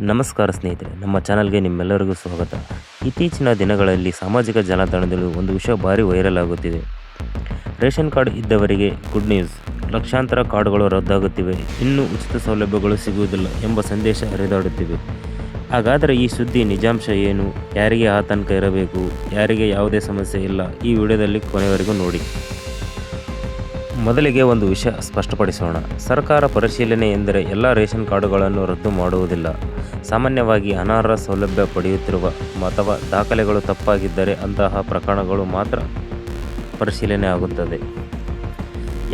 ನಮಸ್ಕಾರ ಸ್ನೇಹಿತರೆ, ನಮ್ಮ ಚಾನಲ್ಗೆ ನಿಮ್ಮೆಲ್ಲರಿಗೂ ಸ್ವಾಗತ. ಇತ್ತೀಚಿನ ದಿನಗಳಲ್ಲಿ ಸಾಮಾಜಿಕ ಜಾಲತಾಣದಲ್ಲಿ ಒಂದು ವಿಷಯ ಭಾರಿ ವೈರಲ್ ಆಗುತ್ತಿದೆ. ರೇಷನ್ ಕಾರ್ಡ್ ಇದ್ದವರಿಗೆ ಗುಡ್ ನ್ಯೂಸ್, ಲಕ್ಷಾಂತರ ಕಾರ್ಡ್ಗಳು ರದ್ದಾಗುತ್ತಿವೆ, ಇನ್ನೂ ಉಚಿತ ಸೌಲಭ್ಯಗಳು ಸಿಗುವುದಿಲ್ಲ ಎಂಬ ಸಂದೇಶ ಹರಿದಾಡುತ್ತಿವೆ. ಹಾಗಾದರೆ ಈ ಸುದ್ದಿ ನಿಜಾಂಶ ಏನು? ಯಾರಿಗೆ ಆತಂಕ ಇರಬೇಕು, ಯಾರಿಗೆ ಯಾವುದೇ ಸಮಸ್ಯೆ ಇಲ್ಲ? ಈ ವಿಡಿಯೋದಲ್ಲಿ ಕೊನೆಯವರೆಗೂ ನೋಡಿ. ಮೊದಲಿಗೆ ಒಂದು ವಿಷಯ ಸ್ಪಷ್ಟಪಡಿಸೋಣ. ಸರ್ಕಾರ ಪರಿಶೀಲನೆ ಎಂದರೆ ಎಲ್ಲ ರೇಷನ್ ಕಾರ್ಡುಗಳನ್ನು ರದ್ದು ಮಾಡುವುದಿಲ್ಲ. ಸಾಮಾನ್ಯವಾಗಿ ಅನರ್ಹ ಸೌಲಭ್ಯ ಪಡೆಯುತ್ತಿರುವ ಅಥವಾ ದಾಖಲೆಗಳು ತಪ್ಪಾಗಿದ್ದರೆ ಅಂತಹ ಪ್ರಕರಣಗಳು ಮಾತ್ರ ಪರಿಶೀಲನೆ ಆಗುತ್ತದೆ.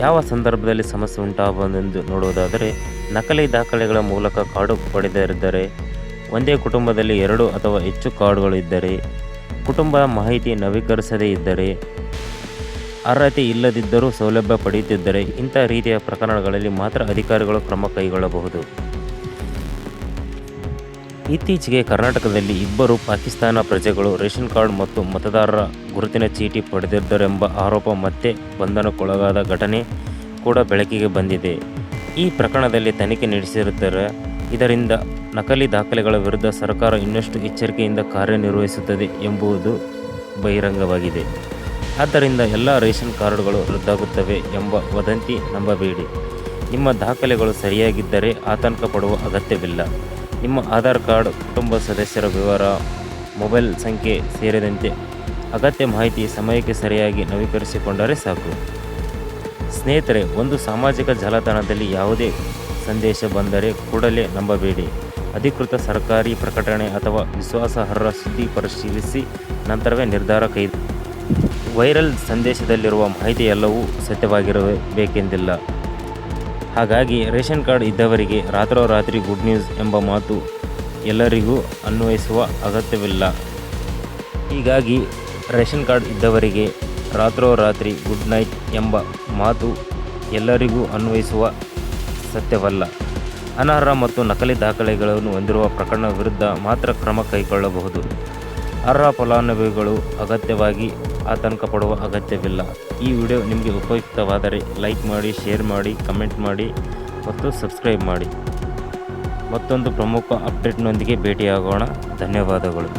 ಯಾವ ಸಂದರ್ಭದಲ್ಲಿ ಸಮಸ್ಯೆ ಉಂಟಾಗಬಹುದೆಂದು ನೋಡುವುದಾದರೆ, ನಕಲಿ ದಾಖಲೆಗಳ ಮೂಲಕ ಕಾರ್ಡು ಪಡೆದಿದ್ದರೆ, ಒಂದೇ ಕುಟುಂಬದಲ್ಲಿ 2 ಅಥವಾ ಹೆಚ್ಚು ಕಾರ್ಡುಗಳು ಇದ್ದರೆ, ಕುಟುಂಬ ಮಾಹಿತಿ ನವೀಕರಿಸದೇ ಇದ್ದರೆ, ಅರ್ಹತೆ ಇಲ್ಲದಿದ್ದರೂ ಸೌಲಭ್ಯ ಪಡೆಯುತ್ತಿದ್ದರೆ ಇಂಥ ರೀತಿಯ ಪ್ರಕರಣಗಳಲ್ಲಿ ಮಾತ್ರ ಅಧಿಕಾರಿಗಳು ಕ್ರಮ ಕೈಗೊಳ್ಳಬಹುದು. ಇತ್ತೀಚೆಗೆ ಕರ್ನಾಟಕದಲ್ಲಿ 2 ಪಾಕಿಸ್ತಾನ ಪ್ರಜೆಗಳು ರೇಷನ್ ಕಾರ್ಡ್ ಮತ್ತು ಮತದಾರರ ಗುರುತಿನ ಚೀಟಿ ಪಡೆದಿದ್ದರೆಂಬ ಆರೋಪ ಮತ್ತೆ ಬಂಧನಕ್ಕೊಳಗಾದ ಘಟನೆ ಕೂಡ ಬೆಳಕಿಗೆ ಬಂದಿದೆ. ಈ ಪ್ರಕರಣದಲ್ಲಿ ತನಿಖೆ ನಡೆಸಿರುತ್ತಾರೆ. ಇದರಿಂದ ನಕಲಿ ದಾಖಲೆಗಳ ವಿರುದ್ಧ ಸರ್ಕಾರ ಇನ್ನಷ್ಟು ಎಚ್ಚರಿಕೆಯಿಂದ ಕಾರ್ಯನಿರ್ವಹಿಸುತ್ತದೆ ಎಂಬುದು ಬಹಿರಂಗವಾಗಿದೆ. ಆದ್ದರಿಂದ ಎಲ್ಲ ರೇಷನ್ ಕಾರ್ಡುಗಳು ರದ್ದಾಗುತ್ತವೆ ಎಂಬ ವದಂತಿ ನಂಬಬೇಡಿ. ನಿಮ್ಮ ದಾಖಲೆಗಳು ಸರಿಯಾಗಿದ್ದರೆ ಆತಂಕ ಪಡುವ ಅಗತ್ಯವಿಲ್ಲ. ನಿಮ್ಮ ಆಧಾರ್ ಕಾರ್ಡ್, ಕುಟುಂಬ ಸದಸ್ಯರ ವಿವರ, ಮೊಬೈಲ್ ಸಂಖ್ಯೆ ಸೇರಿದಂತೆ ಅಗತ್ಯ ಮಾಹಿತಿ ಸಮಯಕ್ಕೆ ಸರಿಯಾಗಿ ನವೀಕರಿಸಿಕೊಂಡರೆ ಸಾಕು. ಸ್ನೇಹಿತರೆ, ಒಂದು ಸಾಮಾಜಿಕ ಜಾಲತಾಣದಲ್ಲಿ ಯಾವುದೇ ಸಂದೇಶ ಬಂದರೆ ಕೂಡಲೇ ನಂಬಬೇಡಿ. ಅಧಿಕೃತ ಸರ್ಕಾರಿ ಪ್ರಕಟಣೆ ಅಥವಾ ವಿಶ್ವಾಸಾರ್ಹ ಸುದ್ದಿ ಪರಿಶೀಲಿಸಿ ನಂತರವೇ ನಿರ್ಧಾರ ಕೈಗೊಳ್ಳಿ. ವೈರಲ್ ಸಂದೇಶದಲ್ಲಿರುವ ಮಾಹಿತಿ ಎಲ್ಲವೂ ಸತ್ಯವಾಗಿರಬೇಕೆಂದಿಲ್ಲ. ಹಾಗಾಗಿ ರೇಷನ್ ಕಾರ್ಡ್ ಇದ್ದವರಿಗೆ ರಾತ್ರೋರಾತ್ರಿ ಗುಡ್ ನ್ಯೂಸ್ ಎಂಬ ಮಾತು ಎಲ್ಲರಿಗೂ ಅನ್ವಯಿಸುವ ಅಗತ್ಯವಿಲ್ಲ. ಹೀಗಾಗಿ ರೇಷನ್ ಕಾರ್ಡ್ ಇದ್ದವರಿಗೆ ರಾತ್ರೋರಾತ್ರಿ ಗುಡ್ ನೈಟ್ ಎಂಬ ಮಾತು ಎಲ್ಲರಿಗೂ ಅನ್ವಯಿಸುವ ಸತ್ಯವಲ್ಲ. ಅನರ್ಹ ಮತ್ತು ನಕಲಿ ದಾಖಲೆಗಳನ್ನು ಹೊಂದಿರುವ ಪ್ರಕರಣ ವಿರುದ್ಧ ಮಾತ್ರ ಕ್ರಮ ಕೈಗೊಳ್ಳಬಹುದು. ಅರ್ಹ ಫಲಾನುಭವಿಗಳು ಅಗತ್ಯವಾಗಿ ಆತಂಕ ಪಡುವ ಅಗತ್ಯವಿಲ್ಲ. ಈ ವಿಡಿಯೋ ನಿಮಗೆ ಉಪಯುಕ್ತವಾದರೆ ಲೈಕ್ ಮಾಡಿ, ಶೇರ್ ಮಾಡಿ, ಕಮೆಂಟ್ ಮಾಡಿ ಮತ್ತು ಸಬ್ಸ್ಕ್ರೈಬ್ ಮಾಡಿ. ಮತ್ತೊಂದು ಪ್ರಮುಖ ಅಪ್ಡೇಟ್ನೊಂದಿಗೆ ಭೇಟಿಯಾಗೋಣ. ಧನ್ಯವಾದಗಳು.